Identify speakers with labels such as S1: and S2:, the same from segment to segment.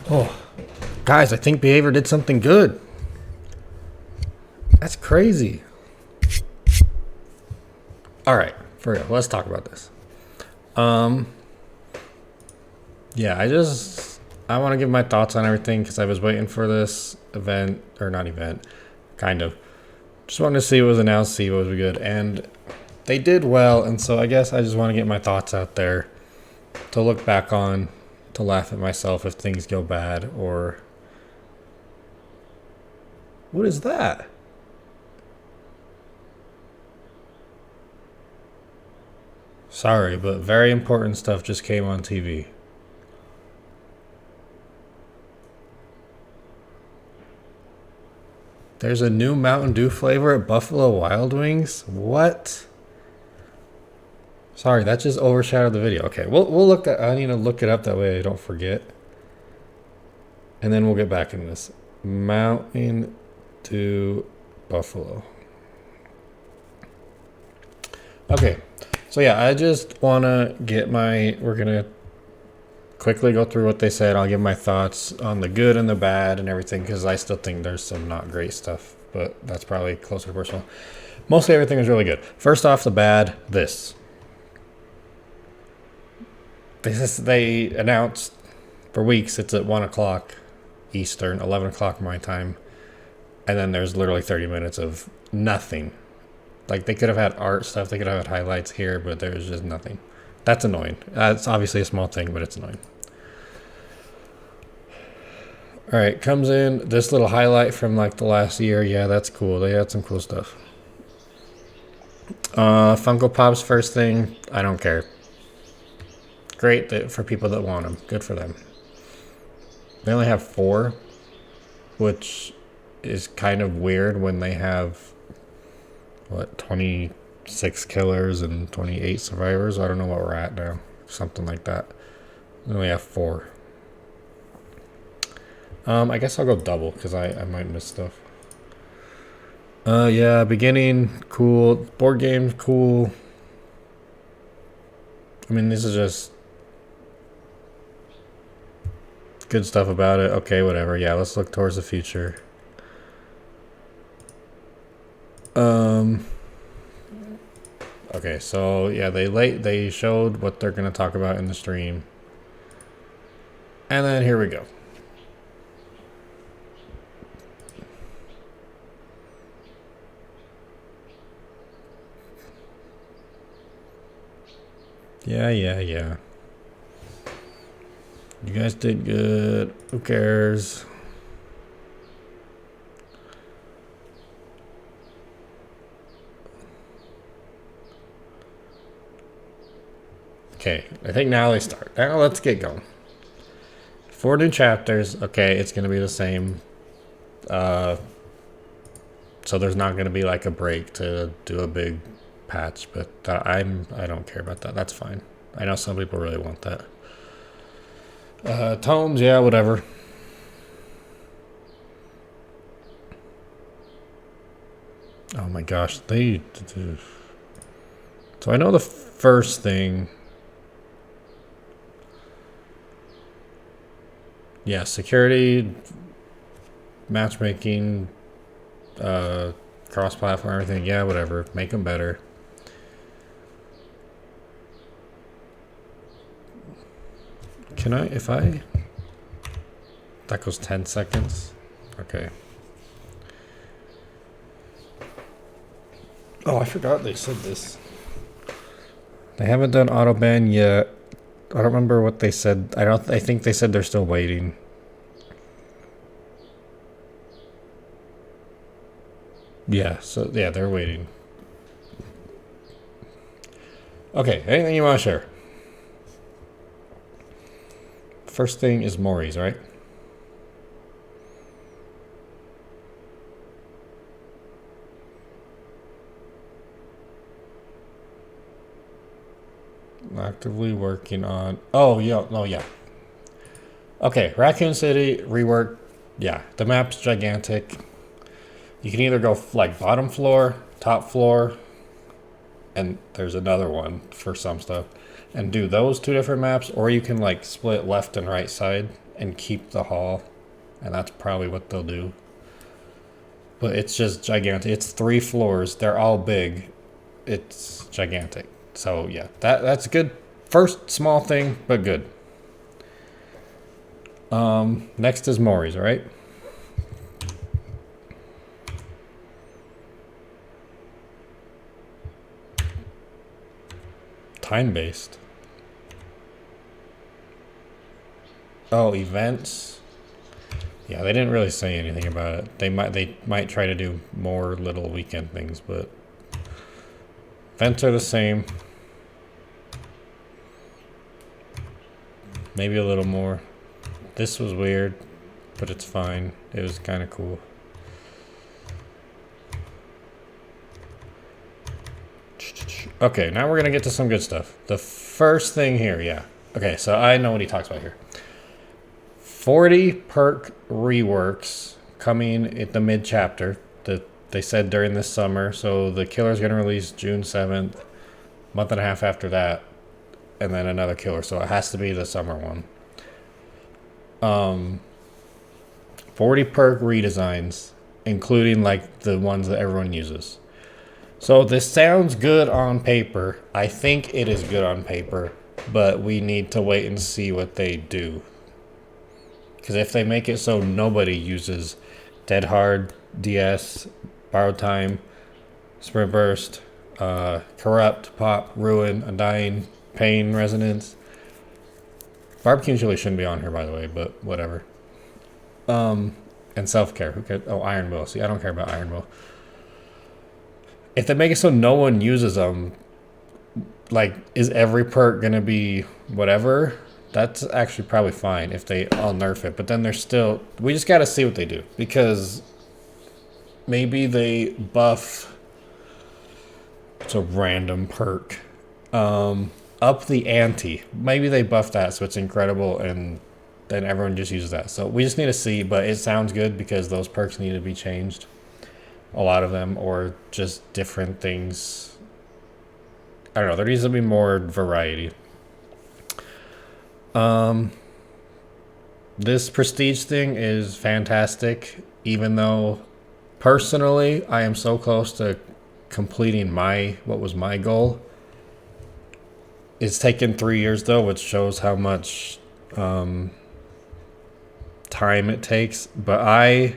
S1: Oh, guys, I think Behavior did something good. That's crazy. All right, for real, let's talk about this. Yeah, I want to give my thoughts on everything because I was waiting for this event, or not event, kind of. Just wanted to see what was announced, see what was good, and they did well, and so I guess I just want to get my thoughts out there to look back on, to laugh at myself if things go bad, or what is that? Sorry, but very important stuff just came on TV. There's a new Mountain Dew flavor at Buffalo Wild Wings? What? Sorry, that just overshadowed the video. Okay, we'll look that. I need to look it up that way I don't forget. And then we'll get back into this. Mountain Dew Buffalo. Okay, so yeah, I just want to get we're going to quickly go through what they said. I'll give my thoughts on the good and the bad and everything because I still think there's some not great stuff, but that's probably closer to personal. Mostly everything is really good. First off, the bad, this. They announced for weeks it's at 1 o'clock Eastern, 11 o'clock my time, and then there's literally 30 minutes of nothing. Like, they could have had art stuff, they could have had highlights here, but there's just nothing. That's annoying. It's obviously a small thing, but it's annoying. All right, comes in this little highlight from like the last year. Yeah, that's cool. They had some cool stuff. Funko Pop's first thing, I don't care. Great for people that want them. Good for them. They only have 4, which is kind of weird when they have, 26 killers and 28 survivors. I don't know what we're at now. Something like that. We only have 4. I guess I'll go double because I might miss stuff. Yeah, beginning, cool. Board game, cool. I mean, this is just good stuff about it. Okay, whatever. Yeah, let's look towards the future. Okay, so yeah, they showed what they're gonna talk about in the stream, and then here we go. Yeah. You guys did good. Who cares? Okay, I think now they start. Now let's get going. 4 new chapters. Okay, it's going to be the same. So there's not going to be like a break to do a big patch, but I don't care about that. That's fine. I know some people really want that. Tomes, yeah, whatever. Oh my gosh, so I know the first thing. Yeah, security, matchmaking, cross-platform, everything. Yeah, whatever. Make them better. Can I, that goes 10 seconds. Okay. Oh, I forgot they said this. They haven't done auto ban yet. I don't remember what they said. I think they said they're still waiting. Yeah, so yeah, they're waiting. Okay, anything you want to share? First thing is Maury's, right? Actively working on. Oh, yeah, no, yeah. Okay, Raccoon City rework. Yeah, the map's gigantic. You can either go like bottom floor, top floor, and there's another one for some stuff, and do those 2 different maps, or you can like split left and right side and keep the hall, and that's probably what they'll do. But it's just gigantic. It's 3 floors. They're all big. It's gigantic. So yeah, that's a good first small thing, but good. Next is Maury's, right? Time-based. Oh, events. Yeah, they didn't really say anything about it. They might try to do more little weekend things, but events are the same. Maybe a little more. This was weird, but it's fine. It was kind of cool. Okay, now we're gonna get to some good stuff. The first thing here, yeah. Okay, so I know what he talks about here. 40 perk reworks coming at the mid-chapter that they said during this summer. So the killer's going to release June 7th, month and a half after that, and then another killer. So it has to be the summer one. 40 perk redesigns, including like the ones that everyone uses. So this sounds good on paper. I think it is good on paper, but we need to wait and see what they do. Because if they make it so nobody uses Dead Hard, DS, Borrowed Time, Sprint Burst, Corrupt, Pop, Ruin, Undying, Pain, Resonance. Barbecue and Chili shouldn't be on here, by the way, but whatever. And Self-Care. Who cares? Oh, Iron Will. See, I don't care about Iron Will. If they make it so no one uses them, like, is every perk going to be whatever? That's actually probably fine if they all nerf it. But then there's still... We just got to see what they do. Because maybe they buff... It's a random perk. Up the ante. Maybe they buff that so it's incredible and then everyone just uses that. So we just need to see. But it sounds good because those perks need to be changed. A lot of them. Or just different things. I don't know. There needs to be more variety. This prestige thing is fantastic, even though personally I am so close to completing what was my goal. It's taken 3 years though, which shows how much time it takes. But I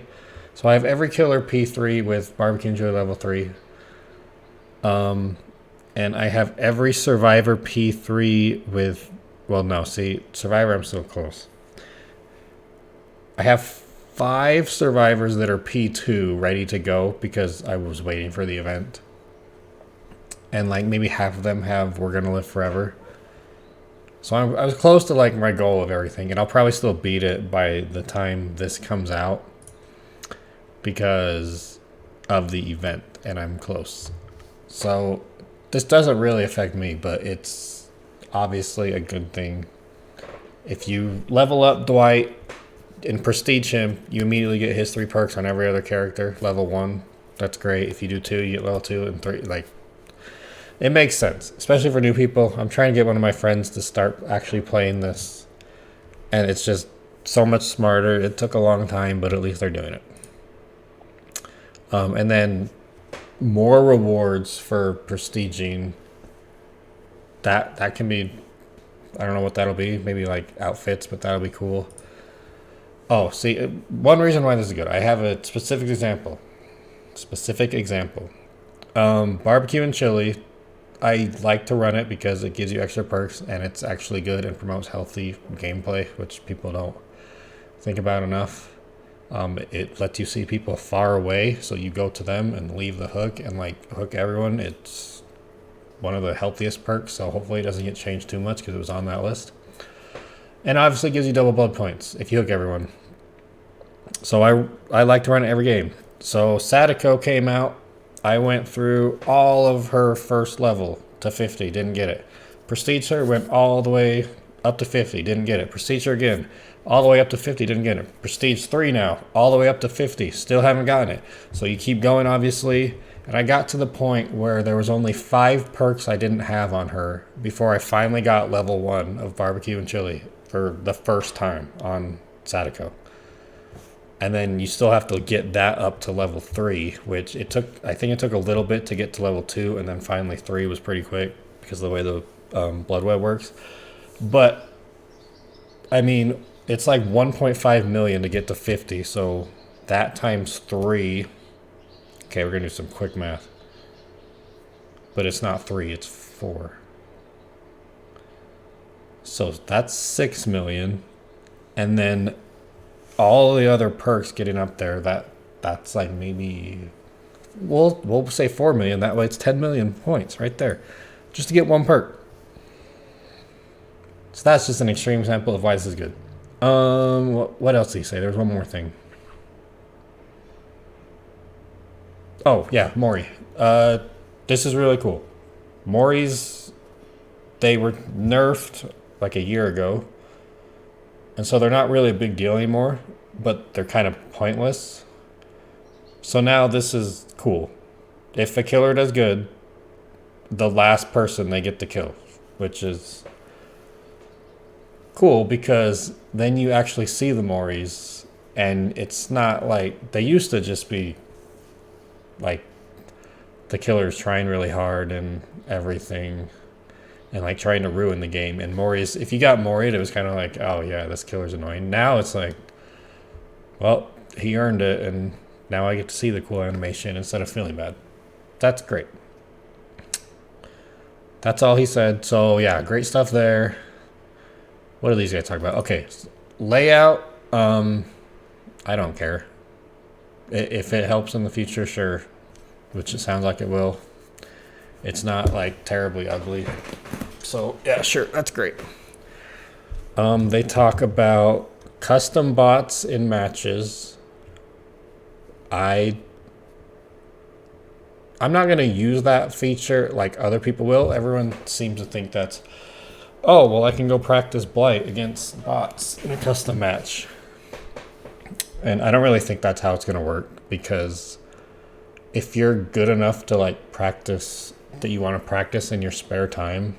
S1: have every killer P3 with Barbecue and Chili level 3. And I have every survivor P3 with... Well, no, see, Survivor, I'm still close. I have 5 survivors that are P2 ready to go because I was waiting for the event. And, like, maybe half of them have We're Gonna Live Forever. So I was close to, like, my goal of everything. And I'll probably still beat it by the time this comes out. Because of the event. And I'm close. So, this doesn't really affect me, but it's... obviously a good thing. If you level up Dwight and prestige him, you immediately get his 3 perks on every other character. Level 1, that's great. If you do 2, you get level 2 and 3. Like, it makes sense, especially for new people. I'm trying to get one of my friends to start actually playing this, and it's just so much smarter. It took a long time, but at least they're doing it. And then more rewards for prestiging. That can be, I don't know what that'll be. Maybe like outfits, but that'll be cool. Oh, see, one reason why this is good. I have a specific example. Barbecue and Chili. I like to run it because it gives you extra perks and it's actually good and promotes healthy gameplay, which people don't think about enough. It lets you see people far away, so you go to them and leave the hook and like hook everyone. It's one of the healthiest perks, so hopefully it doesn't get changed too much because it was on that list. And obviously gives you double blood points if you hook everyone. So I like to run it every game. So Sadako came out. I went through all of her first level to 50, didn't get it. Prestige her, went all the way up to 50, didn't get it. Prestige her again, all the way up to 50, didn't get it. Prestige 3 now, all the way up to 50, still haven't gotten it. So you keep going, obviously. And I got to the point where there was only 5 perks I didn't have on her before I finally got level 1 of Barbecue and Chili for the first time on Sadako. And then you still have to get that up to level 3, which I think it took a little bit to get to level 2, and then finally 3 was pretty quick because of the way the blood web works. But, I mean, it's like 1.5 million to get to 50, so that times 3. Okay, we're going to do some quick math. But it's not 3, it's 4. So that's 6 million. And then all the other perks getting up there, that's like maybe we'll say 4 million. That way it's 10 million points right there just to get one perk. So that's just an extreme example of why this is good. What else did he say? There's one more thing. Oh yeah, Mori. This is really cool. Moris, they were nerfed like a year ago, and so they're not really a big deal anymore, but they're kind of pointless. So now this is cool. If a killer does good, the last person they get to kill, which is cool because then you actually see the Moris, and it's not like they used to just be like the killer's trying really hard and everything and like trying to ruin the game. And Mori's, if you got Mori'd, it was kind of like, oh yeah, this killer's annoying. Now it's like, well, he earned it, and now I get to see the cool animation instead of feeling bad. That's great. That's all he said. So yeah, great stuff there. What are these guys talking about? Okay, layout. I don't care. If it helps in the future, sure. Which it sounds like it will. It's not like terribly ugly. So yeah, sure, that's great. They talk about custom bots in matches. I'm not gonna use that feature like other people will. Everyone seems to think that's, oh well, I can go practice Blight against bots in a custom match. And I don't really think that's how it's gonna work, because if you're good enough to like practice, that you want to practice in your spare time.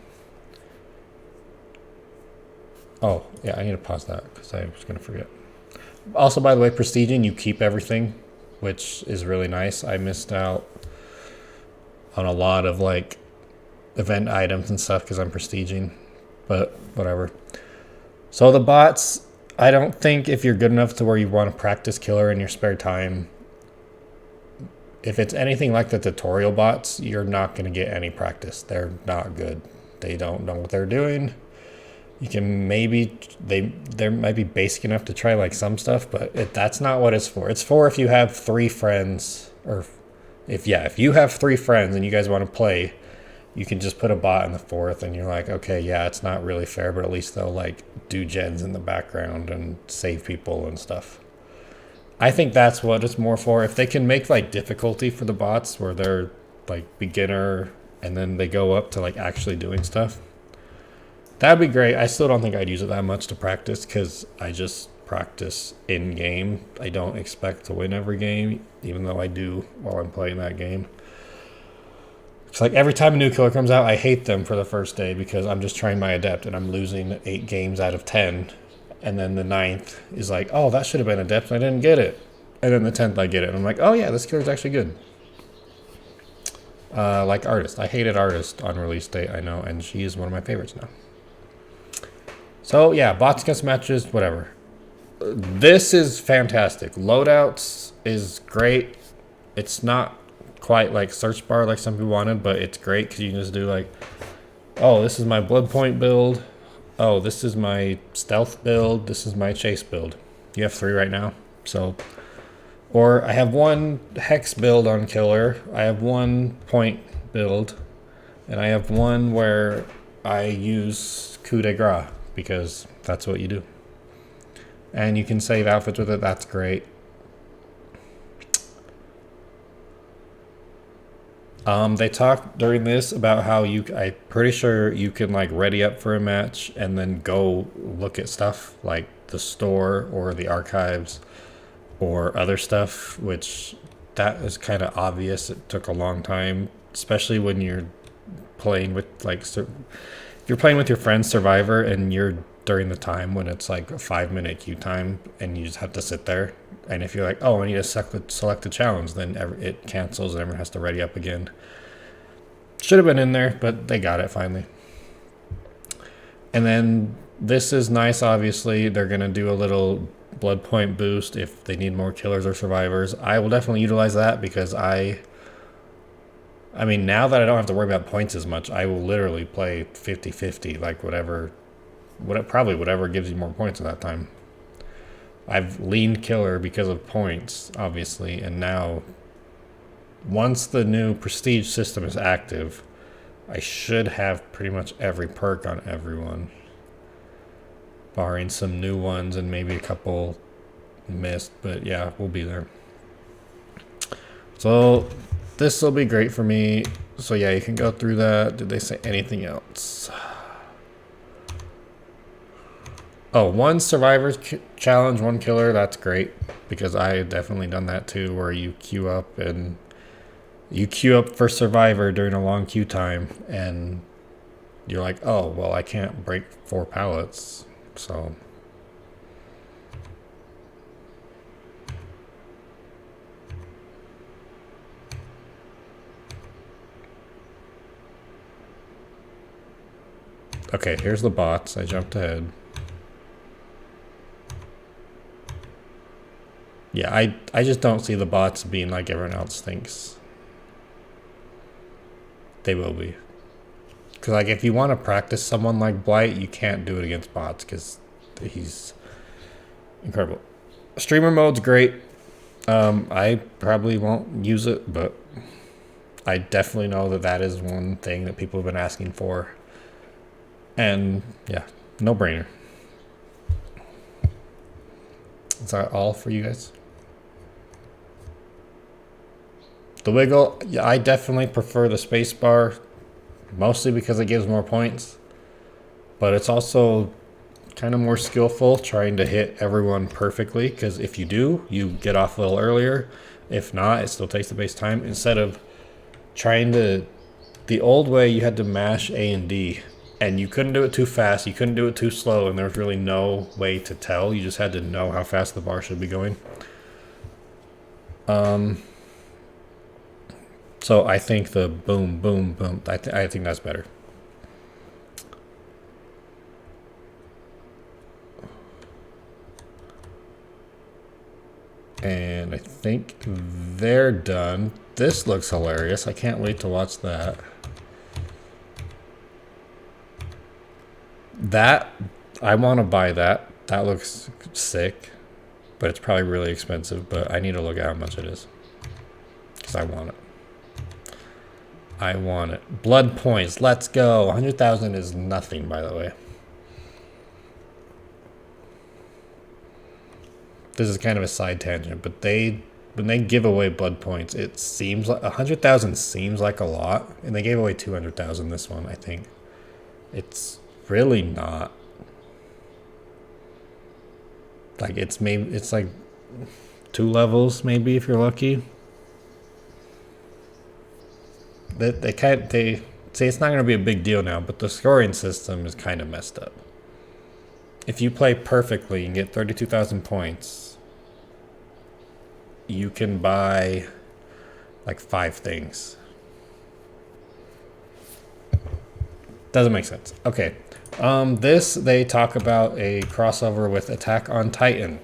S1: Oh yeah, I need to pause that because I was gonna forget. Also, by the way, prestiging, you keep everything, which is really nice. I missed out on a lot of like event items and stuff because I'm prestiging, but whatever. So the bots, I don't think if you're good enough to where you want to practice killer in your spare time, if it's anything like the tutorial bots, you're not going to get any practice. They're not good. They don't know what they're doing. You can maybe, they might be basic enough to try like some stuff, but that's not what it's for. It's for if you have 3 friends, or if you have 3 friends and you guys want to play, you can just put a bot in the 4th, and you're like, okay, yeah, it's not really fair, but at least they'll like do gens in the background and save people and stuff. I think that's what it's more for. If they can make like difficulty for the bots where they're like beginner and then they go up to like actually doing stuff, that'd be great. I still don't think I'd use it that much to practice because I just practice in game. I don't expect to win every game, even though I do while I'm playing that game. It's like every time a new killer comes out, I hate them for the first day because I'm just trying my adept and I'm losing 8 games out of 10. And then the 9th is like, oh, that should have been adept and I didn't get it. And then the 10th I get it. And I'm like, oh yeah, this killer's actually good. Like Artist. I hated Artist on release date, I know, and she is one of my favorites now. So yeah, bots against matches, whatever. This is fantastic. Loadouts is great. It's not quite like search bar like some people wanted, but it's great because you can just do like, oh, this is my blood point build. Oh, this is my stealth build. This is my chase build. You have 3 right now. So, or I have 1 hex build on killer. I have 1 point build. And I have 1 where I use coup de grace because that's what you do. And you can save outfits with it. That's great. They talked during this about how I'm pretty sure you can like ready up for a match and then go look at stuff like the store or the archives or other stuff, which that is kind of obvious. It took a long time, especially when you're playing with like, if you're playing with your friend's Survivor and you're during the time when it's like a 5-minute queue time and you just have to sit there. And if you're like, oh, I need to select a challenge, then it cancels and everyone has to ready up again. Should have been in there, but they got it finally. And then this is nice, obviously. They're going to do a little blood point boost if they need more killers or survivors. I will definitely utilize that because I mean, now that I don't have to worry about points as much, I will literally play 50-50, like probably whatever gives you more points at that time. I've leaned killer because of points, obviously, and now once the new prestige system is active, I should have pretty much every perk on everyone, barring some new ones and maybe a couple missed, but yeah, we'll be there. So this will be great for me. So yeah, you can go through that. Did they say anything else? Oh, one survivors challenge, one killer. That's great because I definitely done that too, where you queue up for survivor during a long queue time, and you're like, oh, well, I can't break 4 pallets, so. Okay, here's the bots. I jumped ahead. Yeah, I just don't see the bots being like everyone else thinks they will be. Because like if you want to practice someone like Blight, you can't do it against bots because he's incredible. Streamer mode's great. I probably won't use it, but I definitely know that is one thing that people have been asking for. And yeah, no brainer. Is that all for you guys? The wiggle, yeah, I definitely prefer the space bar, mostly because it gives more points. But it's also kind of more skillful trying to hit everyone perfectly, because if you do, you get off a little earlier. If not, it still takes the base time. Instead of trying to... The old way, you had to mash A and D, and you couldn't do it too fast, you couldn't do it too slow, and there was really no way to tell. You just had to know how fast the bar should be going. So I think the boom, boom, boom, I think that's better. And I think they're done. This looks hilarious. I can't wait to watch that. I want to buy that. That looks sick. But it's probably really expensive. But I need to look at how much it is. Because I want it. I want it. Blood points. Let's go. 100,000 is nothing, by the way. This is kind of a side tangent, but when they give away blood points, it seems like 100,000 seems like a lot, and they gave away 200,000 this one. I think it's really not. Like it's like 2 levels maybe if you're lucky. They say it's not going to be a big deal now, but the scoring system is kind of messed up. If you play perfectly and get 32,000 points, you can buy like 5 things. Doesn't make sense. Okay. They talk about a crossover with Attack on Titan.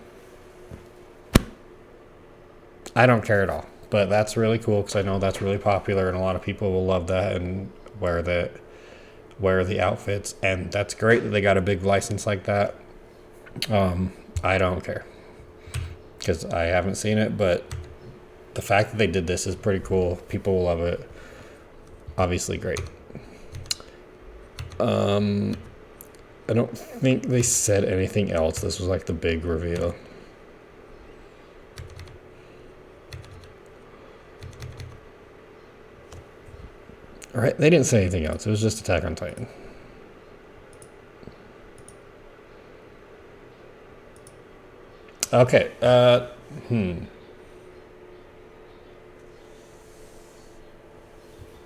S1: I don't care at all, but that's really cool because I know that's really popular and a lot of people will love that and wear the outfits, and that's great that they got a big license like that. I don't care because I haven't seen it, but the fact that they did this is pretty cool. People will love it. Obviously great. I don't think they said anything else. This was like the big reveal. All right, they didn't say anything else. It was just Attack on Titan. Okay.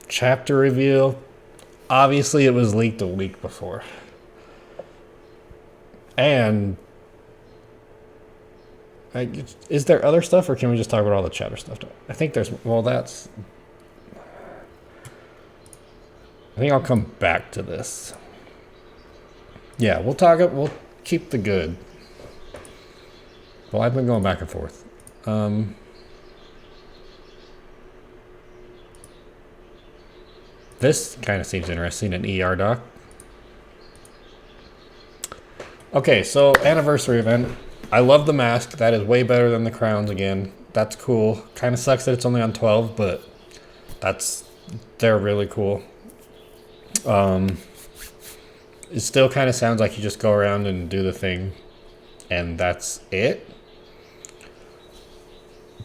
S1: Chapter reveal. Obviously, it was leaked a week before. And is there other stuff, or can we just talk about all the chatter stuff? I think there's. Well, that's. I think I'll come back to this. Yeah, we'll talk. We'll keep the good. Well, I've been going back and forth. This kind of seems interesting. An ER doc. Okay, so anniversary event. I love the mask. That is way better than the crowns again. That's cool. Kind of sucks that it's only on 12, but they're really cool. It still kind of sounds like you just go around and do the thing, and that's it.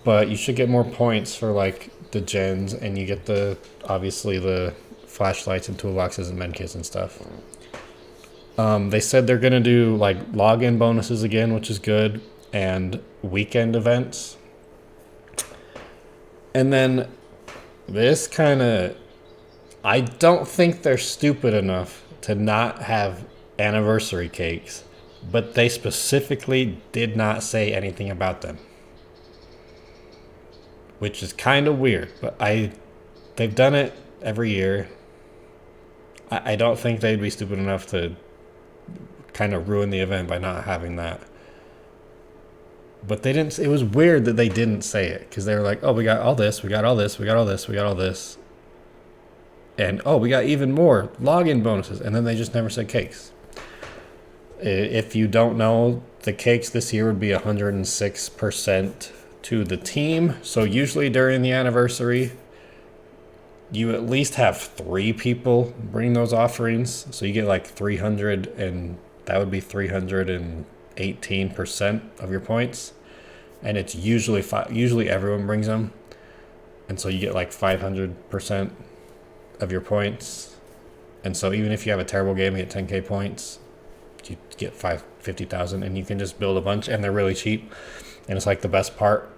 S1: But you should get more points for like the gens, and you get obviously the flashlights and toolboxes and medkits and stuff. They said they're gonna do like login bonuses again, which is good, and weekend events. And then this kind of, I don't think they're stupid enough to not have anniversary cakes, but they specifically did not say anything about them, which is kind of weird. But they've done it every year. I don't think they'd be stupid enough to kind of ruin the event by not having that. But they didn't. It was weird that they didn't say it, because they were like, oh, we got all this, we got all this, we got all this, we got all this, and oh, we got even more login bonuses, and then they just never said cakes. If you don't know, the cakes this year would be 106% to the team. So usually during the anniversary, you at least have 3 people bring those offerings. So you get like 300, and that would be 318% of your points. And it's usually everyone brings them. And so you get like 500% of your points. And so even if you have a terrible game, you get 10k points. You get 50,000, and you can just build a bunch, and they're really cheap. And it's like the best part.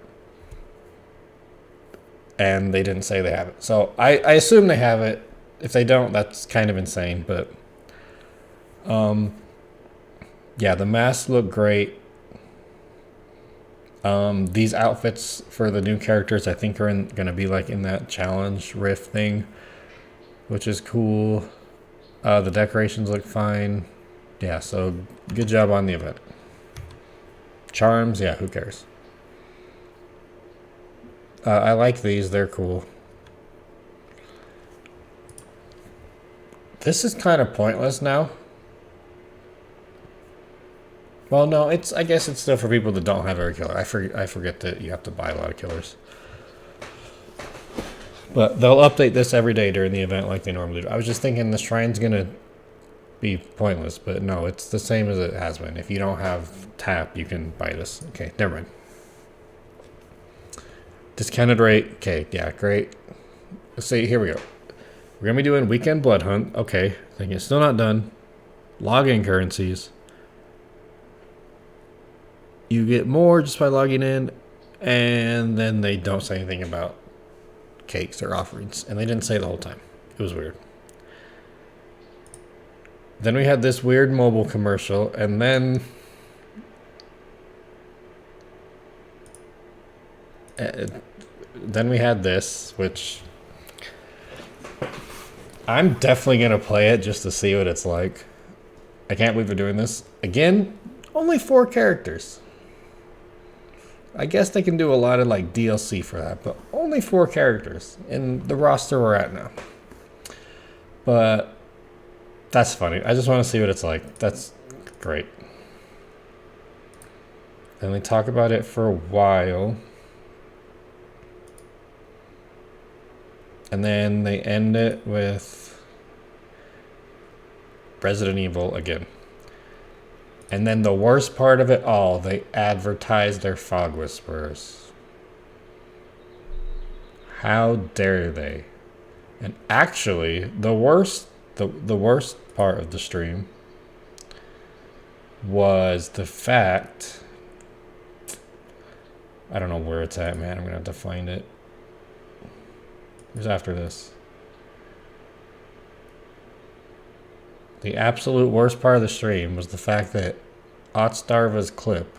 S1: And they didn't say they have it. So I assume they have it. If they don't, that's kind of insane. But yeah, the masks look great. These outfits for the new characters, I think, are going to be like in that challenge rift thing, which is cool. The decorations look fine. Yeah, so good job on the event. Charms, yeah, who cares? I like these. They're cool. This is kind of pointless now. Well, no, I guess it's still for people that don't have every killer. I forget that you have to buy a lot of killers. But they'll update this every day during the event like they normally do. I was just thinking the shrine's going to be pointless, but no, it's the same as it has been. If you don't have tap, you can buy this. Okay, never mind. Discounted rate. Okay, yeah, great. Let's see, here we go. We're going to be doing weekend blood hunt. Okay, I think it's still not done. Login currencies. You get more just by logging in, and then they don't say anything about cakes or offerings, and they didn't say the whole time. It was weird. Then we had this weird mobile commercial, and then we had this, which I'm definitely going to play it just to see what it's like. I can't believe they're doing this. Again, only 4 characters. I guess they can do a lot of like DLC for that, but only 4 characters in the roster we're at now. But that's funny. I just want to see what it's like. That's great. Then we talk about it for a while. And then they end it with Resident Evil again. And then the worst part of it all, they advertise their Fog Whisperers. How dare they? And actually, the worst part of the stream was the fact, I don't know where it's at, man. I'm gonna have to find it. It was after this. The absolute worst part of the stream was the fact that Otstarva's clip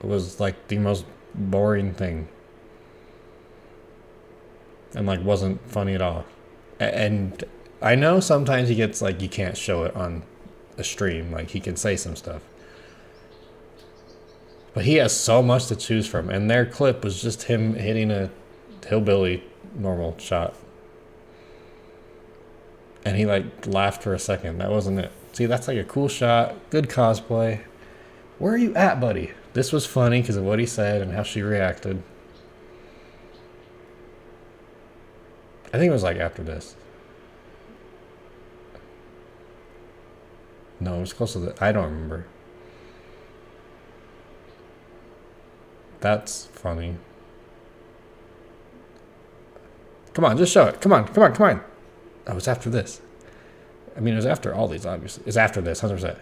S1: was like the most boring thing. And like wasn't funny at all. And I know sometimes he gets like you can't show it on a stream, like he can say some stuff. But he has so much to choose from, and their clip was just him hitting a hillbilly normal shot. And he like laughed for a second. That wasn't it. See, that's like a cool shot. Good cosplay. Where are you at, buddy? This was funny because of what he said and how she reacted. I think it was like after this. No, it was close to the... I don't remember. That's funny. Come on, just show it. Come on, come on, come on. Oh, it's after this. I mean, it was after all these, obviously. It's after this, 100%.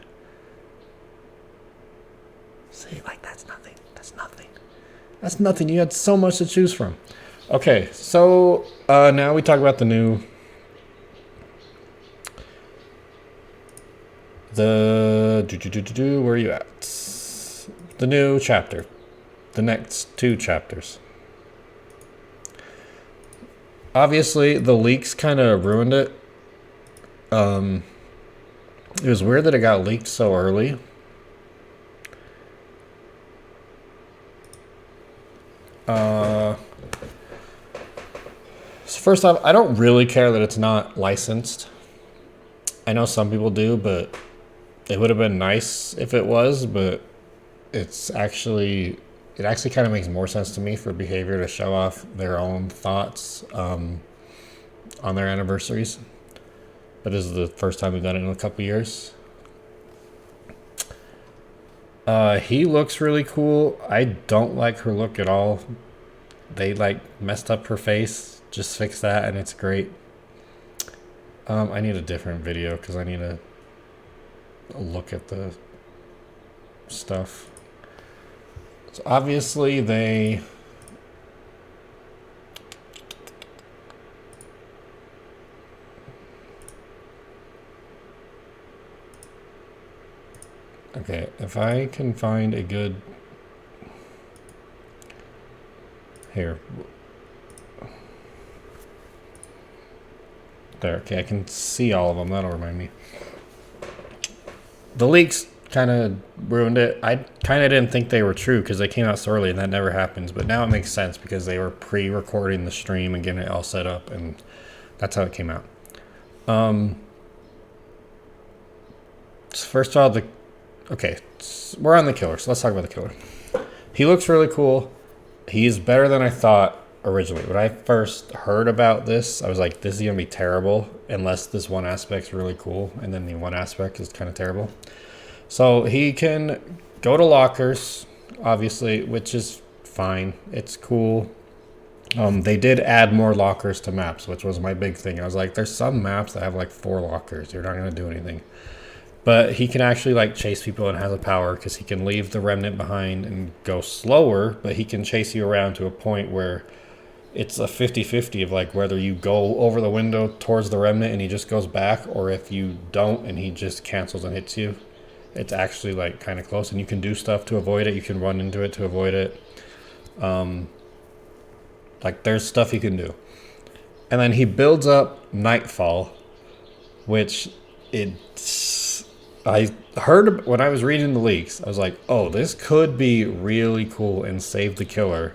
S1: See, like, that's nothing. That's nothing. That's nothing. You had so much to choose from. Okay, so now we talk about the new... Where are you at? The new chapter. The next 2 chapters. Obviously, the leaks kind of ruined it. It was weird that it got leaked so early. So first off, I don't really care that it's not licensed. I know some people do, but it would have been nice if it was, but it actually kind of makes more sense to me for behavior to show off their own thoughts on their anniversaries. But this is the first time we've done it in a couple years. He looks really cool. I don't like her look at all. They like messed up her face. Just fix that and it's great. I need a different video because I need to look at the stuff. So obviously they... Okay, if I can find a good... Here. There, okay, I can see all of them. That'll remind me. The leaks kind of ruined it. I kind of didn't think they were true because they came out so early and that never happens. But now it makes sense because they were pre-recording the stream and getting it all set up. And that's how it came out. First of all, okay, we're on the killer, so let's talk about the killer. He looks really cool. He's better than I thought originally. When I first heard about this, I was like, this is going to be terrible unless this one aspect's really cool, and then the one aspect is kind of terrible. So he can go to lockers, obviously, which is fine. It's cool. They did add more lockers to maps, which was my big thing. I was like, there's some maps that have like 4 lockers. You're not going to do anything. But he can actually like chase people and has a power because he can leave the remnant behind and go slower, but he can chase you around to a point where it's a 50-50 of like whether you go over the window towards the remnant and he just goes back, or if you don't and he just cancels and hits you. It's actually like kind of close, and you can do stuff to avoid it. You can run into it to avoid it. Like there's stuff you can do. And then he builds up Nightfall, which I heard when I was reading the leaks, I was like, oh, this could be really cool and save the killer.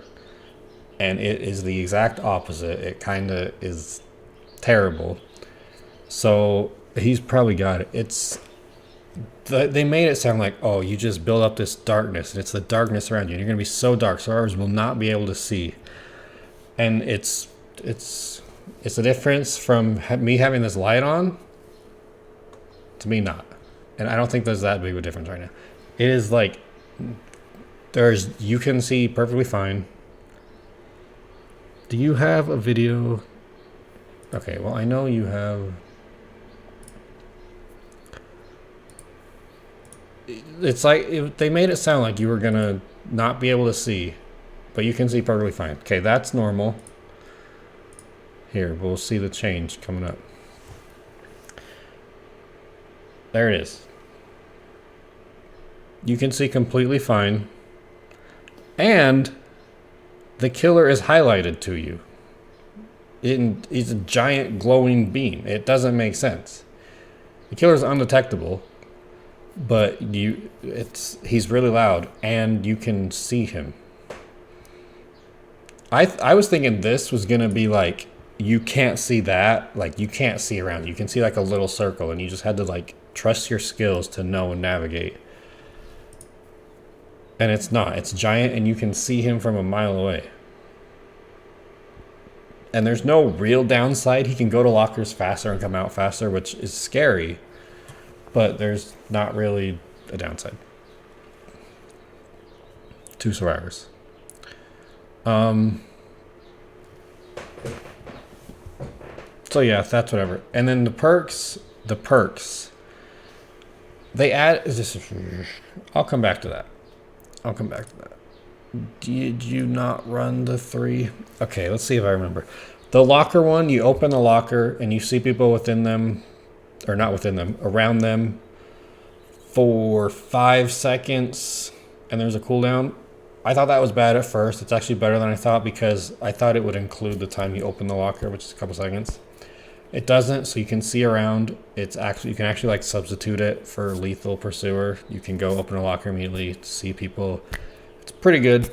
S1: And it is the exact opposite. It kind of is terrible. So he's probably got it. They made it sound like, oh, you just build up this darkness, and it's the darkness around you. And you're going to be so dark, so others will not be able to see. And it's a difference from me having this light on to me not. And I don't think there's that big of a difference right now. It is like, you can see perfectly fine. Do you have a video? Okay, well, I know you have. It's like, they made it sound like you were going to not be able to see, but you can see perfectly fine. Okay, that's normal. Here, we'll see the change coming up. There it is. you can see completely fine. And the killer is highlighted to you. It's a giant glowing beam. It doesn't make sense. The killer is undetectable, but he's really loud, and you can see him. I was thinking this was gonna be like, you can't see that, like you can't see around. You can see like a little circle, and you just had to like trust your skills to know and navigate. And it's not. It's giant, and you can see him from a mile away. And there's no real downside. He can go to lockers faster and come out faster, which is scary. But there's not really a downside. 2 survivors. So yeah, that's whatever. And then the perks. They add. I'll come back to that. Did you not run the 3? Okay, let's see if I remember. The locker one, you open the locker and you see people within them, or not within them, around them for 5 seconds, and there's a cooldown. I thought that was bad at first. It's actually better than I thought, because I thought it would include the time you open the locker, which is a couple seconds. It doesn't, so you can see around. You can actually like substitute it for lethal pursuer. You can go open a locker immediately to see people. It's pretty good.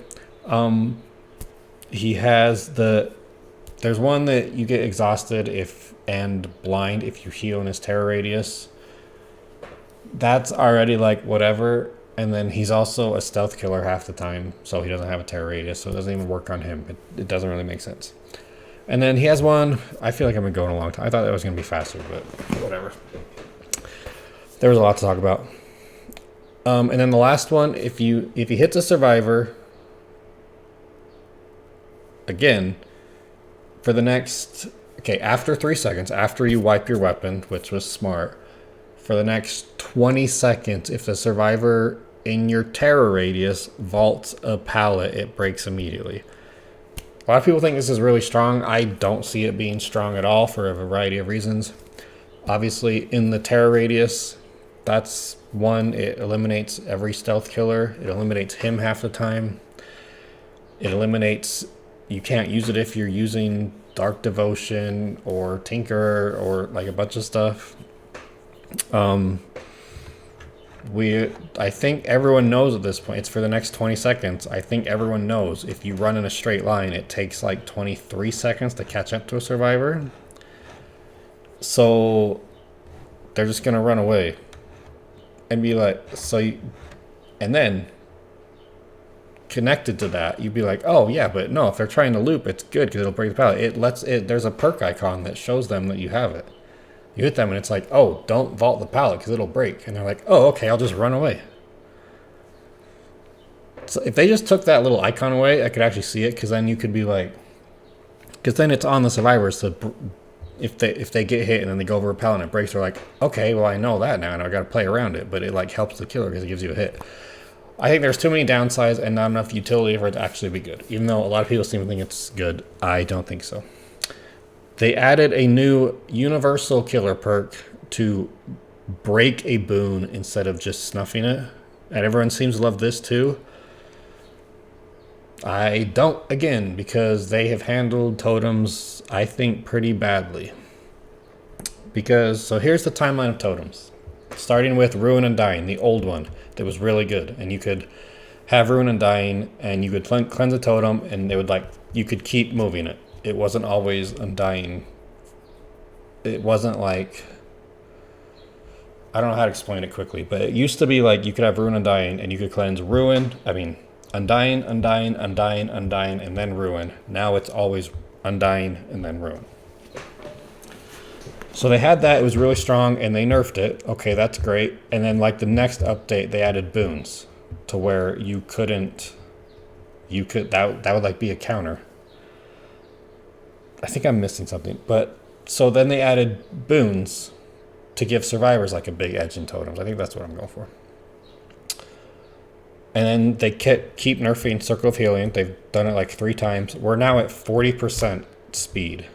S1: He has there's one that you get exhausted and blind if you heal in his terror radius. That's already like whatever. And then he's also a stealth killer half the time, so he doesn't have a terror radius, so it doesn't even work on him. It doesn't really make sense. And then he has one. I feel like I've been going a long time. I thought that was going to be faster, but whatever. There was a lot to talk about. And then the last one, if he hits a survivor, again, for the next, after 3 seconds, after you wipe your weapon, which was smart, for the next 20 seconds, if the survivor in your terror radius vaults a pallet, it breaks immediately. A lot of people think this is really strong. I don't see it being strong at all for a variety of reasons. Obviously, in the terror radius, that's one. It eliminates every stealth killer. It eliminates him half the time. It eliminates... You can't use it if you're using Dark Devotion or Tinker or like a bunch of stuff. I think everyone knows at this point. It's for the next 20 seconds. I think everyone knows if you run in a straight line, it takes like 23 seconds to catch up to a survivor. So they're just gonna run away and be like, and then connected to that, you'd be like, oh yeah, but no, if they're trying to loop, it's good because it'll break the pallet. There's a perk icon that shows them that you have it. You hit them and it's like, oh, don't vault the pallet because it'll break. And they're like, oh, okay, I'll just run away. So if they just took that little icon away, I could actually see it, because then you could be like, because then it's on the survivors. So if they get hit and then they go over a pallet and it breaks, they're like, okay, well, I know that now and I got to play around it. But it like helps the killer because it gives you a hit. I think there's too many downsides and not enough utility for it to actually be good. Even though a lot of people seem to think it's good, I don't think so. They added a new universal killer perk to break a boon instead of just snuffing it. And everyone seems to love this too. I don't, again, because they have handled totems, I think, pretty badly. So here's the timeline of totems. Starting with Ruin and Dying, the old one that was really good. And you could have Ruin and Dying, and you could cleanse a totem, and it would you could keep moving it. It wasn't always Undying. It wasn't like... I don't know how to explain it quickly, but it used to be like you could have Ruin and Dying, and you could cleanse Undying, Undying, Undying, Undying, and then Ruin. Now it's always Undying and then Ruin. So they had that. It was really strong, and they nerfed it. Okay, that's great. And then the next update, they added boons to where you couldn't... That would be a counter. I think I'm missing something. But so then they added boons to give survivors a big edge in totems. I think that's what I'm going for. And then they keep nerfing Circle of Healing. They've done it 3 times. We're now at 40% speed,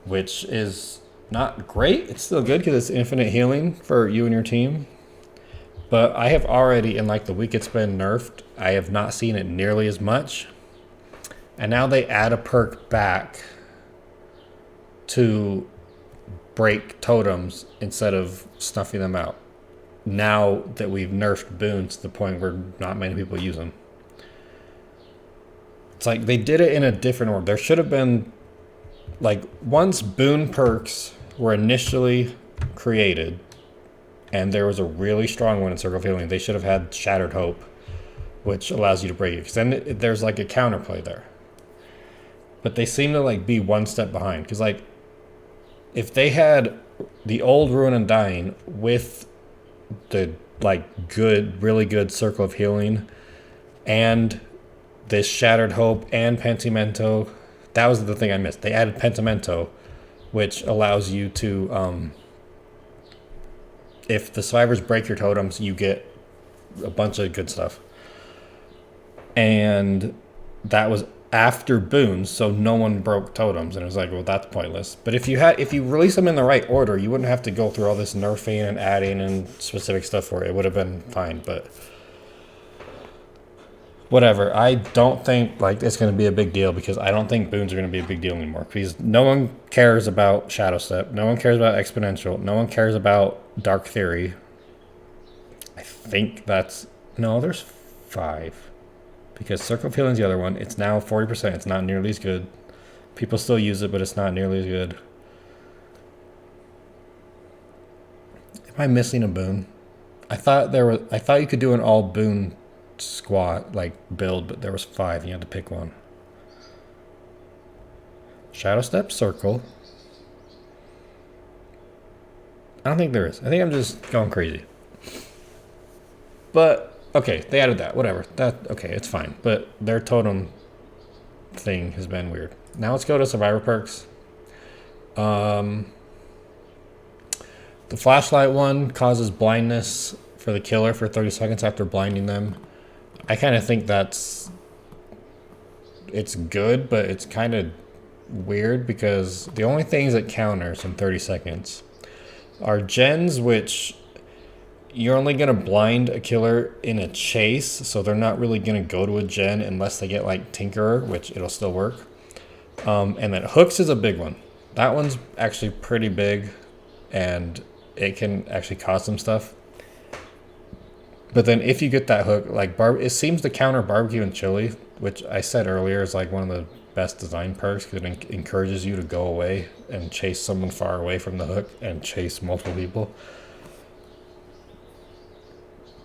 S1: which is not great. It's still good because it's infinite healing for you and your team. But I have already, in like the week it's been nerfed, I have not seen it nearly as much. And now they add a perk back to break totems instead of snuffing them out. Now that we've nerfed boons to the point where not many people use them. It's like they did it in a different order. There should have been, like, once boon perks were initially created, and there was a really strong one in Circle of Healing, they should have had Shattered Hope, which allows you to break it. Because then there's like a counterplay there. But they seem to like be one step behind. Because like, if they had the old Ruin and Dying with the like good, really good Circle of Healing, and this Shattered Hope and Pentimento, that was the thing I missed. They added Pentimento, which allows you to, if the survivors break your totems, you get a bunch of good stuff. And that was after boons, so no one broke totems, and it was like, well, that's pointless. But if you release them in the right order, you wouldn't have to go through all this nerfing and adding and specific stuff for it. It would have been fine, but whatever. I don't think like it's going to be a big deal, because I don't think boons are going to be a big deal anymore, because no one cares about Shadow Step, no one cares about Exponential, no one cares about Dark Theory. I think that's, no, there's 5. Because Circle of Healing is the other one. It's now 40%. It's not nearly as good. People still use it, but it's not nearly as good. Am I missing a boon? I thought you could do an all boon squat like build, but there was 5. And you had to pick one. Shadow Step, Circle. I don't think there is. I think I'm just going crazy. But okay, they added that. Whatever. Okay, it's fine. But their totem thing has been weird. Now let's go to survivor perks. The flashlight one causes blindness for the killer for 30 seconds after blinding them. I kind of think it's good, but it's kind of weird, because the only things that counters in 30 seconds are gens, which you're only going to blind a killer in a chase, so they're not really going to go to a gen unless they get like Tinkerer, which it'll still work. And then hooks is a big one. That one's actually pretty big, and it can actually cause some stuff. But then if you get that hook, like it seems to counter barbecue and chili, which I said earlier is like one of the best design perks, because it encourages you to go away and chase someone far away from the hook and chase multiple people.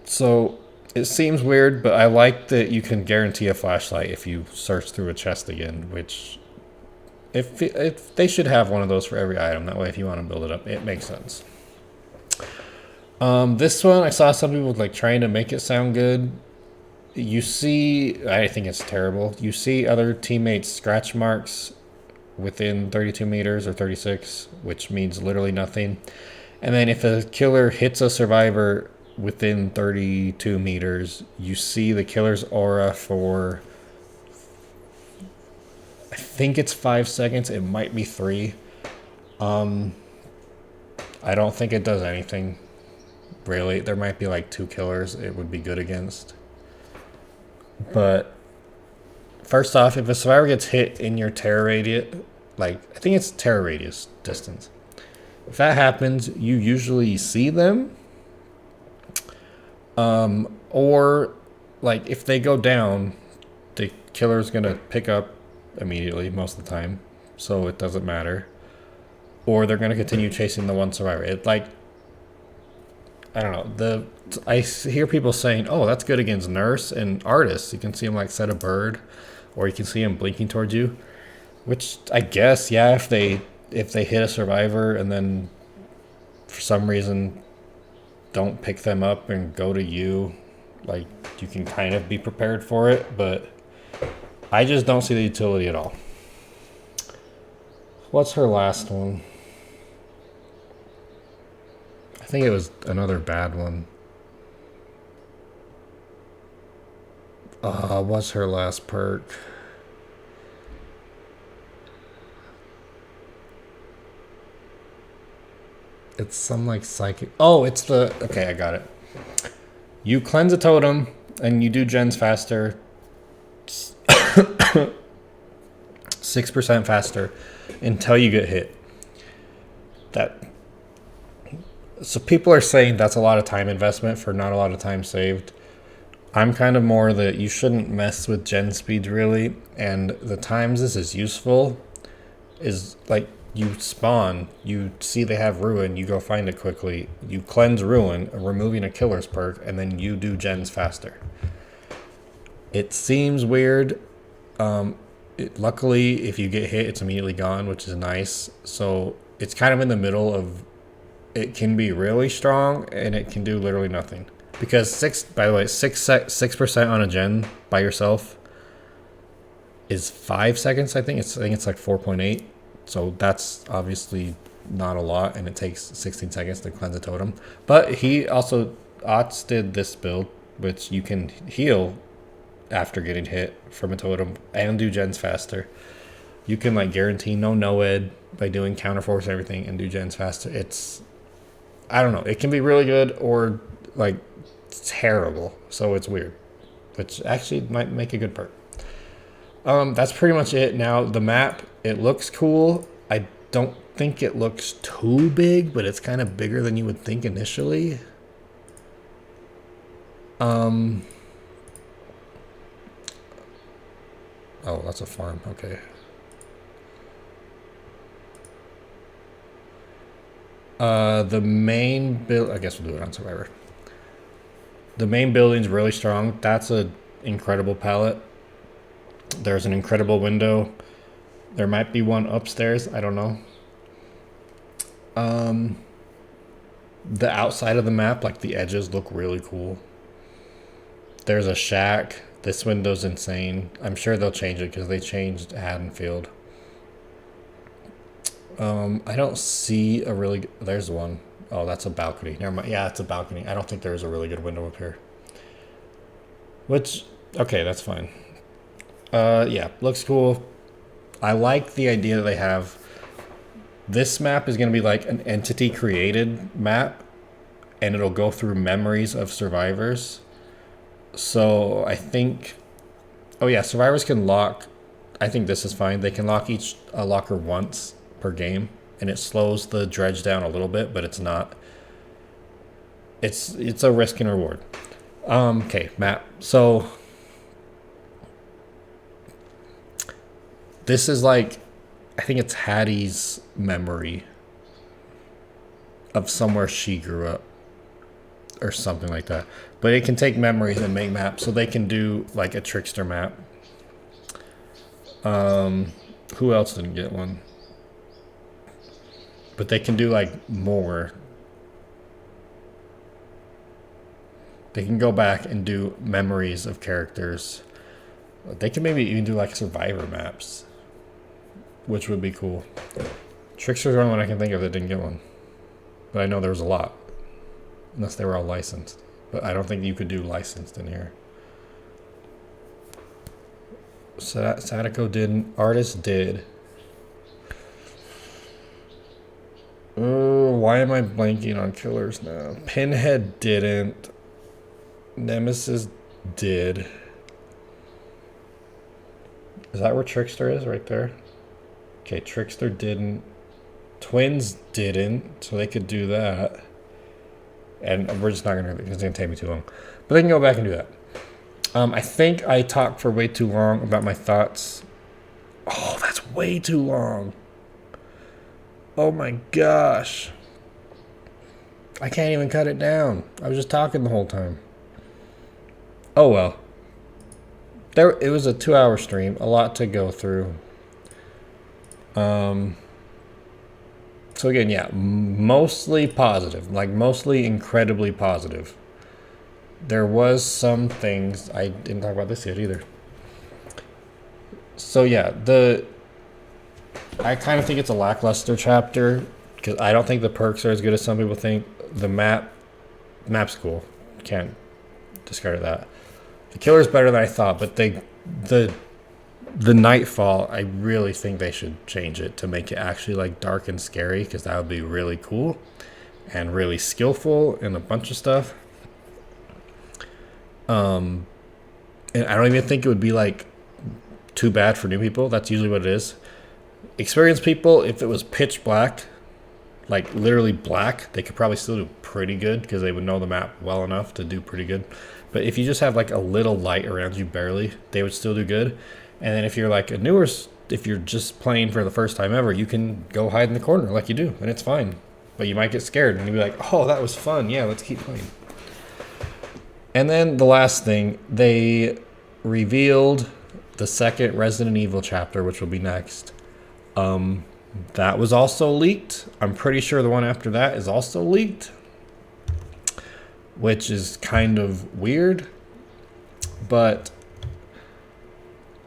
S1: So it seems weird, but I like that you can guarantee a flashlight if you search through a chest again, which if they should have one of those for every item. That way, if you want to build it up, it makes sense. This one, I saw some people like trying to make it sound good. You see, I think it's terrible. You see other teammates' scratch marks within 32 meters or 36, which means literally nothing. And then if a killer hits a survivor within 32 meters, you see the killer's aura for, I think it's 5 seconds. It might be 3. I don't think it does anything, really. There might be like 2 killers it would be good against. But first off, if a survivor gets hit in your terror radius, like I think it's terror radius distance, if that happens, you usually see them. Or like if they go down, the killer's gonna pick up immediately most of the time, so it doesn't matter. Or they're gonna continue chasing the one survivor. It like, I don't know. I hear people saying, "Oh, that's good against nurse and artists. You can see him like set a bird, or you can see him blinking towards you." Which I guess, yeah, if they hit a survivor and then for some reason don't pick them up and go to you, like you can kind of be prepared for it, but I just don't see the utility at all. What's her last one? I think it was another bad one. What's her last perk? It's some like psychic. Oh, it's the, okay, I got it. You cleanse a totem and you do gens faster, 6% faster until you get hit. That So people are saying that's a lot of time investment for not a lot of time saved. I'm kind of more that you shouldn't mess with gen speeds really, and the times this is useful is like you spawn, you see they have ruin, you go find it quickly, you cleanse ruin, removing a killer's perk, and then you do gens faster. It seems weird. Luckily, if you get hit, it's immediately gone, which is nice. So it's kind of in the middle of, it can be really strong and it can do literally nothing. Because by the way, 6% on a gen by yourself is 5 seconds. I think it's like 4.8. So that's obviously not a lot, and it takes 16 seconds to cleanse a totem. But he also, Ots did this build, which you can heal after getting hit from a totem and do gens faster. You can like guarantee no ed by doing counterforce and everything and do gens faster. It's, I don't know, it can be really good or like terrible, so it's weird, which actually might make a good perk. That's pretty much it. Now the map, it looks cool. I don't think it looks too big, but it's kind of bigger than you would think initially. Oh, that's a farm. Okay. The main build, I guess we'll do it on Survivor. The main building's really strong. That's an incredible palette. There's an incredible window. There might be one upstairs. I don't know. The outside of the map, like the edges, look really cool. There's a shack. This window's insane. I'm sure they'll change it because they changed Haddonfield. I don't see a really good, there's one. Oh, that's a balcony. Never mind. Yeah, it's a balcony. I don't think there's a really good window up here. Which, okay, that's fine. Yeah, looks cool. I like the idea that they have. This map is going to be like an entity created map, and it'll go through memories of survivors. So I think, oh yeah, survivors can lock, I think this is fine. They can lock each locker once per game, and it slows the dredge down a little bit, but it's not, it's a risk and reward. Okay, map. So this is like, I think it's Hattie's memory of somewhere she grew up or something like that. But it can take memories and make maps, so they can do like a trickster map. Who else didn't get one? But they can do like more. They can go back and do memories of characters. They can maybe even do like survivor maps, which would be cool. Trickster's the only one I can think of that didn't get one. But I know there was a lot. Unless they were all licensed. But I don't think you could do licensed in here. Sadako didn't. Artist did. Oh, why am I blanking on killers now? Pinhead didn't. Nemesis did. Is that where Trickster is? Right there? Okay, Trickster didn't. Twins didn't, so they could do that. And we're just not gonna, it's gonna take me too long. But they can go back and do that. I think I talked for way too long about my thoughts. Oh, that's way too long. Oh my gosh. I can't even cut it down. I was just talking the whole time. Oh well. It was a 2-hour stream, a lot to go through. So again, yeah, mostly positive, like mostly incredibly positive. There was some things, I didn't talk about this yet either. So yeah, I kind of think it's a lackluster chapter because I don't think the perks are as good as some people think. The map's cool, can't discard that. The killer's better than I thought, but the Nightfall, I really think they should change it to make it actually like dark and scary, because that would be really cool and really skillful and a bunch of stuff. And I don't even think it would be like too bad for new people. That's usually what it is. Experienced people, if it was pitch black, like literally black, they could probably still do pretty good because they would know the map well enough to do pretty good. But if you just have like a little light around you barely, they would still do good. And then if you're like a newer, if you're just playing for the first time ever, you can go hide in the corner like you do, and it's fine. But you might get scared and you'll be like, oh, that was fun. Yeah, let's keep playing. And then the last thing, they revealed the second Resident Evil chapter, which will be next. That was also leaked. I'm pretty sure the one after that is also leaked, which is kind of weird. But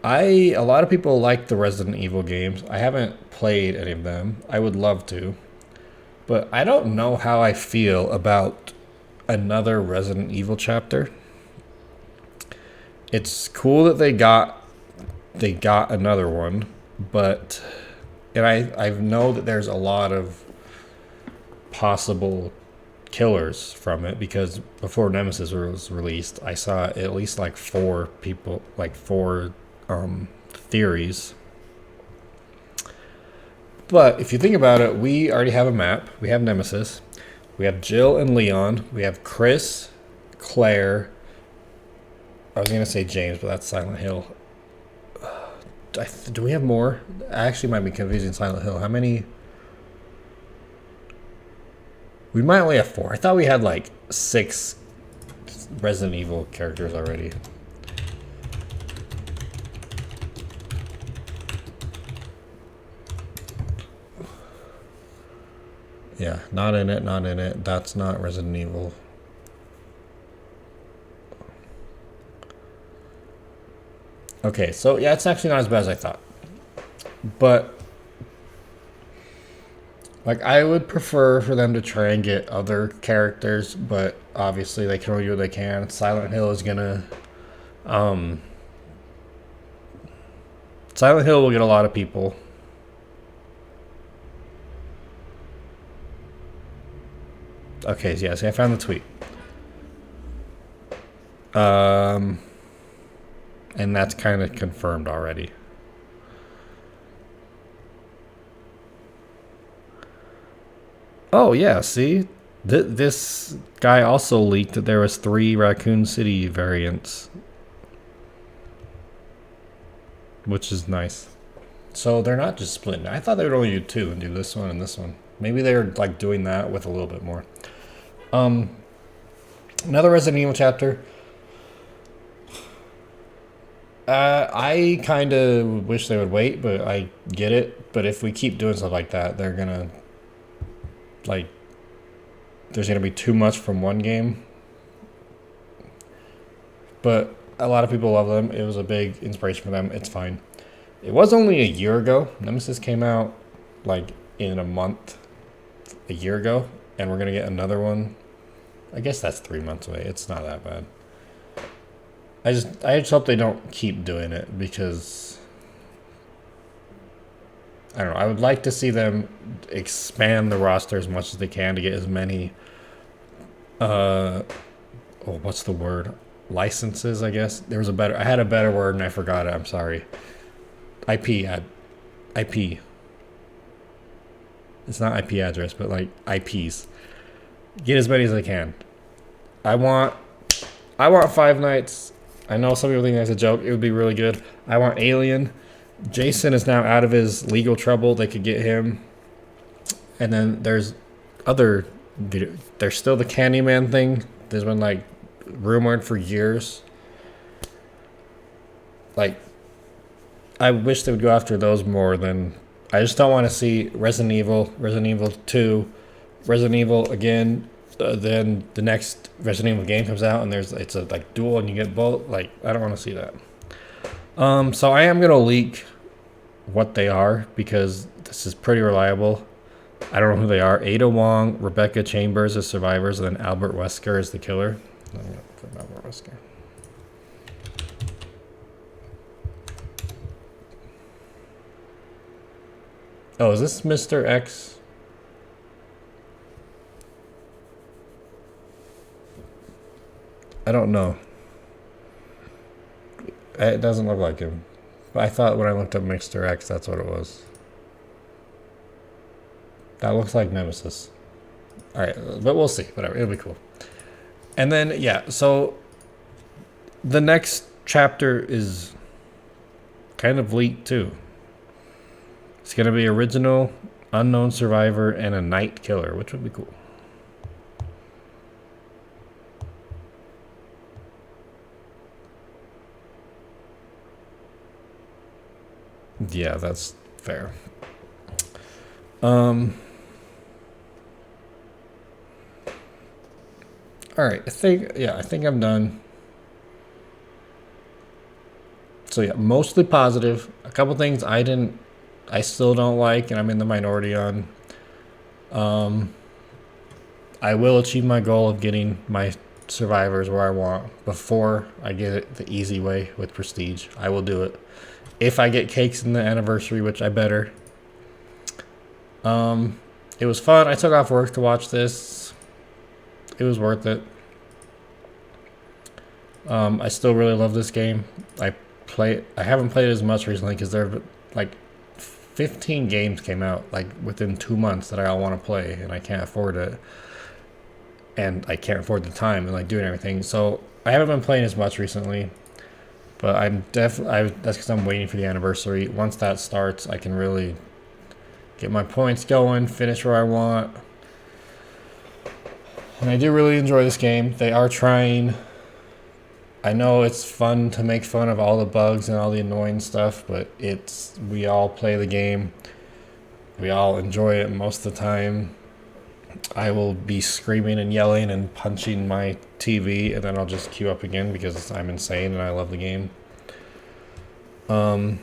S1: a lot of people like the Resident Evil games. I haven't played any of them. I would love to. But I don't know how I feel about another Resident Evil chapter. It's cool that they got another one, but I know that there's a lot of possible killers from it, because before Nemesis was released, I saw at least like four theories. But if you think about it, we already have a map. We have Nemesis. We have Jill and Leon. We have Chris, Claire. I was going to say James, but that's Silent Hill. Do we have more? I actually might be confusing Silent Hill. How many? We might only have 4. I thought we had like 6 Resident Evil characters already. Yeah, not in it, not in it. That's not Resident Evil. Okay, so yeah, it's actually not as bad as I thought. But like, I would prefer for them to try and get other characters, but obviously they can only do what they can. Silent Hill is gonna Silent Hill will get a lot of people. Okay, yeah, see, I found the tweet. And that's kind of confirmed already. Oh, yeah, see? This guy also leaked that there was 3 Raccoon City variants. Which is nice. So they're not just splitting. I thought they would only do 2 and do this one and this one. Maybe they're like doing that with a little bit more. Another Resident Evil chapter. I kind of wish they would wait, but I get it. But if we keep doing stuff like that, they're gonna, like, there's gonna be too much from one game. But a lot of people love them. It was a big inspiration for them. It's fine. It was only a year ago. Nemesis came out like in a month, a year ago, and we're gonna get another one. I guess that's 3 months away. It's not that bad. I just hope they don't keep doing it, because I don't know. I would like to see them expand the roster as much as they can to get as many what's the word? Licenses, I guess. I had a better word and I forgot it. I'm sorry. IP. It's not IP address, but like IPs. Get as many as I can. I want Five Nights. I know some people think that's a joke. It would be really good. I want Alien. Jason is now out of his legal trouble. They could get him. And then there's other video. There's still the Candyman thing. There's been like rumored for years. Like, I wish they would go after those more than. I just don't want to see Resident Evil 2, Resident Evil again. Then the next Resident Evil game comes out and it's a like duel and you get both. Like, I don't want to see that. So I am gonna leak what they are, because this is pretty reliable. I don't know who they are. Ada Wong, Rebecca Chambers as survivors, and then Albert Wesker is the killer. I'm gonna put Albert Wesker. Oh, is this Mr. X? I don't know. It doesn't look like him. But I thought when I looked up Mixter X, that's what it was. That looks like Nemesis. Alright, but we'll see. Whatever, it'll be cool. And then, yeah, so the next chapter is kind of leaked too. It's going to be original, unknown survivor, and a night killer, which would be cool. Yeah, that's fair. All right, I think I'm done. So yeah, mostly positive. A couple things I still don't like, and I'm in the minority on. I will achieve my goal of getting my survivors where I want before I get it the easy way with prestige. I will do it. If I get cakes in the anniversary, which I better. It was fun. I took off work to watch this. It was worth it. I still really love this game. I haven't played it as much recently because there are like 15 games came out like within 2 months that I all want to play, and I can't afford it. And I can't afford the time and like doing everything. So I haven't been playing as much recently. But that's because I'm waiting for the anniversary. Once that starts, I can really get my points going, finish where I want. And I do really enjoy this game. They are trying. I know it's fun to make fun of all the bugs and all the annoying stuff, but we all play the game. We all enjoy it most of the time. I will be screaming and yelling and punching my TV, and then I'll just queue up again because I'm insane and I love the game. I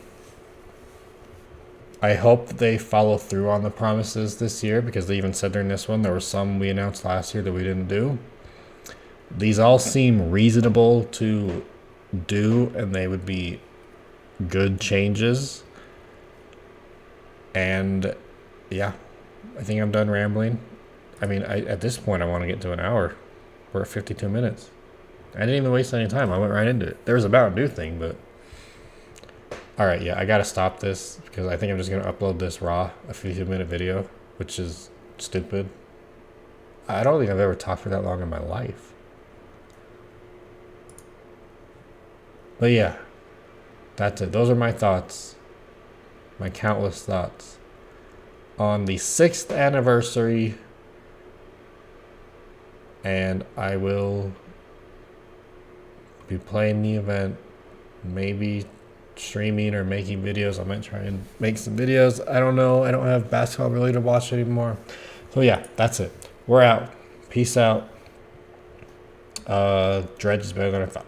S1: hope that they follow through on the promises this year, because they even said during this one there were some we announced last year that we didn't do. These all seem reasonable to do, and they would be good changes. And yeah, I think I'm done rambling. I mean, at this point, I want to get to an hour. We're at 52 minutes. I didn't even waste any time. I went right into it. There was a Mountain Dew thing, but... Alright, yeah, I gotta stop this, because I think I'm just gonna upload this raw, a 52-minute video, which is stupid. I don't think I've ever talked for that long in my life. But yeah, that's it. Those are my thoughts. My countless thoughts. On the 6th anniversary... And I will be playing the event, maybe streaming or making videos. I might try and make some videos. I don't know. I don't have basketball really to watch anymore. So yeah, that's it. We're out. Peace out. Dredge is better than I thought.